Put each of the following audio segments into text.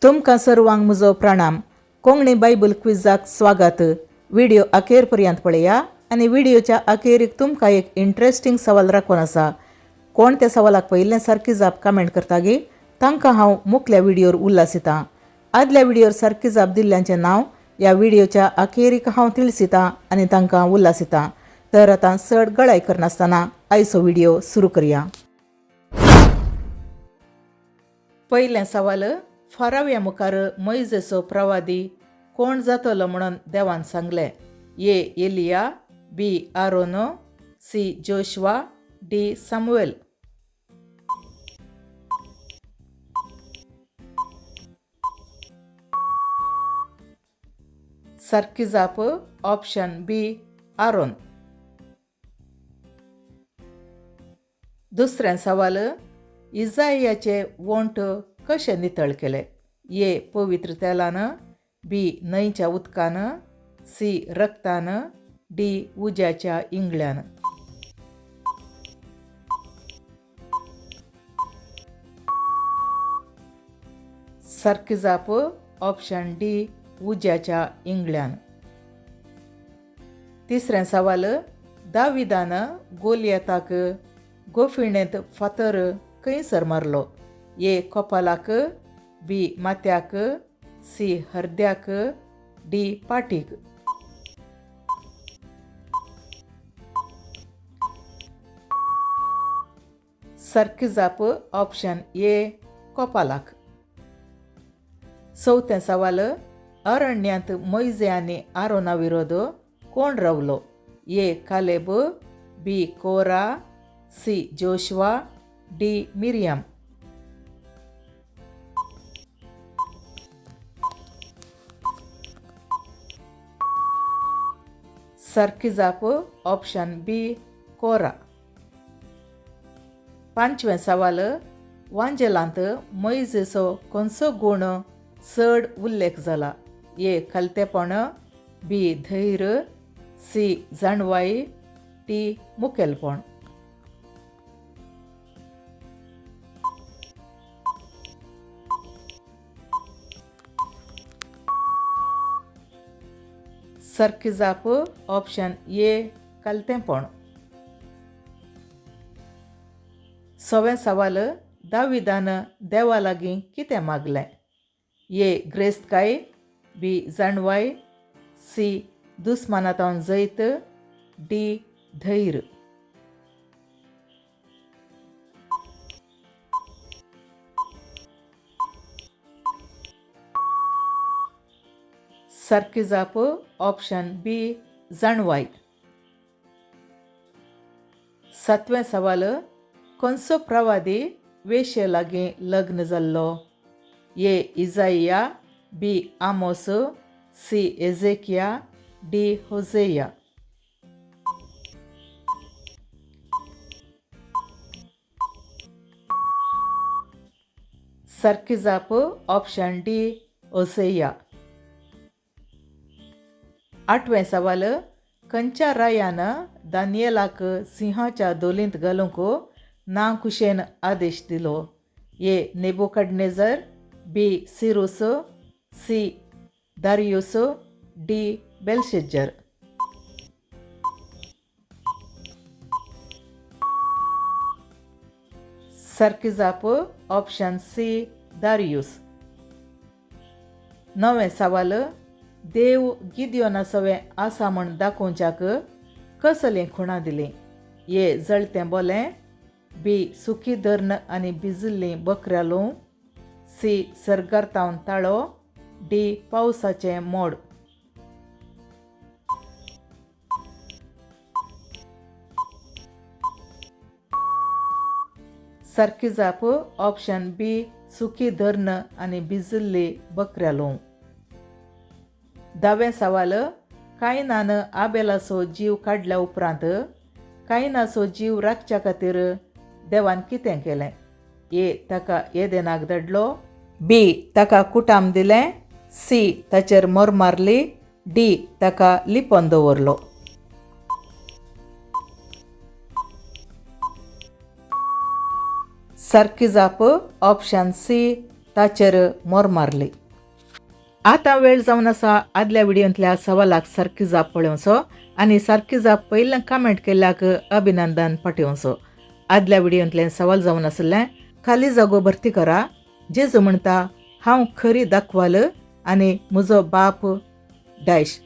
तुमकां सर्वांक म्हजो प्रणाम. कोंकणी बायबल क्विजाक स्वागत. व्हिडिओ अखेर पर्यंत पळया आनी व्हिडिओच्या अखेरीक तुमकां एक इंटरेस्टिंग सवाल राखून आसा. कोण त्या सवालाक पयिल्लें सारकी जाप कमेंट करता गे तांकां हांव मुखल्या व्हिडिओर उल्हासितां. आदल्या व्हिडिओर सारकी जाप दिल्ल्यांचें नांव ह्या व्हिडिओच्या अखेरीक हांव तिळसितां आनी तांकां उल्हासितां. तर आतां चड गळाय करनासतना आयचो व्हिडिओ सुरू करया. पयलें सवाल. फाराव्या मुखार मोइजेचो प्रवादी कोण जातलो म्हणून देवान सांगलें? ए. एलिया, B. Aaron, C. Joshua, D. Samuel. सारकी जाप ऑप्शन बी. आरोन. दुसरें सवाल. इजायाचे वोंट कशें नितळ केले? ए. पवित्र तेलान, बी. न्हंयच्या उदकान, सी. रक्तान, डी. उज्याच्या इंगळ्यान. सारकी जाप ऑप्शन डी. उज्याच्या इंगळ्यान. तिसरें सवाल. दाविदान गोलियताक गोफिणेंत फातर खंयसर मारलो? ए. कपालाक, बी. माथ्याक, सी. हृदयाक, डी. पाठीक. सारकी जाप ऑप्शन ए. कपालाक. चवथें सवाल. अरण्यांत मोइजे आनी आरोना विरोध कोण रावलो? ए. कालेब, बी. कोरा, सी. Joshua, D. मिरियम. सारकी जाप ऑप्शन बी. कोरा. पांचवें सवाल. वांजेलांत मोइजेचो खंयचो गूण चड उल्लेख जाला? ए. खलतेपण, बी. धैर्य, सी. जाणवाई, डी. मुखेलपण. सारकी जाप ऑप्शन ए. कलतेपण. सवें सवाल. दाविदान देवा लागीं कितें मागलें? ए. ग्रेस्तकाय, बी. जाणवाय, सी. दुस्मानांतावन जैत, डी. धैर्य. सारकी जाप ऑप्शन बी. जाणवाय. सातवें सवाल. खंयचो प्रवादी वेश्ये लागीं लग्न जाल्लो? ए. इजाइया, बी. आमोस, सी. एजेकिया, डी. होसेया. सारकी जाप ऑप्शन डी. होसेया. आठवें सवाल. खंयच्या रायान दानियेलाक सिंहाच्या दोलींत घालूंक ना कुशेन आदेश दिलो? ए. नेबुकदनेझर, बी. सिरूस, सी. दारियुस, डी. बेल्शेझर. सारकी जाप ऑप्शन सी. दारियुस. नवें सवाल. देव गिदियोना सवें आसा म्हण दाखोवच्याक कसलें खुणां दिलीं? ए. जळतें बोलें, बी. सुखी धर्ण आनी भिजिल्लीं बकऱ्यां, सी. सर्गार्तावन ताळो, डी. पावसाचें मोड. सारकी जाप ऑप्शन बी. सुखी धर्ण आनी भिजिल्लीं बकऱ्यां. दावें सवाल. कायनान आबेलाचो जीव काडल्या उपरांत कायनाचो जीव राखच्या खातीर देवान कितें केलें? ए. ताका येदेनाक धाडलो, बी. ताका कुटाम दिलें, सी. ताचेर मोर मारली, डी. ताका लिपोवन दवरलो. सारकी जाप ऑप्शन सी ताचेर मोर मारली. आतां वेळ जावन आसा आदल्या व्हिडिओंतल्या सवालाक सारकी जाप पळोवचो आनी सारकी जाप पयलें कमेंट केल्ल्याक अभिनंदन पाठोवचो. आदल्या व्हिडिओंतलें सवाल जावन आसलें खाली जागो भरती करा. जेजू म्हणटा हांव खरी दाखवाल आनी म्हजो बाप डॅश.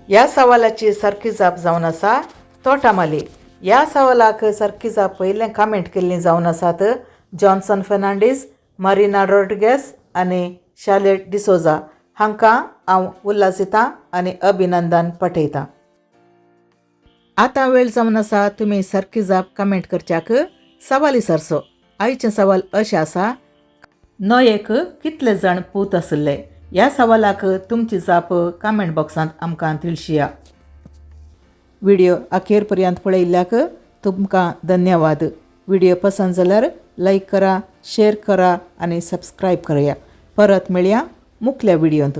ह्या सवालाची सारकी जाप जावन आसा तोटामाली. ह्या सवालाक सारकी जाप पयलें कमेंट केल्लीं जावन आसात जॉन्सन फेर्नांडीस, मारिना रॉड्रिगेज आनी शार्लेट डिसोजा. हांकां हांव उल्हासितां आनी अभिनंदन पाठयतां. आतां वेळ जावन आसा तुमी सारकी जाप कमेंट करच्याक सवाल विचारचो. आयचें सवाल अशें आसा, नोयेक कितले जाण पूत आसले? ह्या सवालाक तुमची जाप कमेंट बॉक्सांत आमकां तिळशिया. व्हिडिओ अखेर पर्यंत पळयल्ल्याक तुमकां धन्यवाद. व्हिडिओ पसंत जाल्यार लायक करा, शेअर करा आनी सबस्क्रायब कराया. परत मेळया मुखल्या व्हिडिओंत.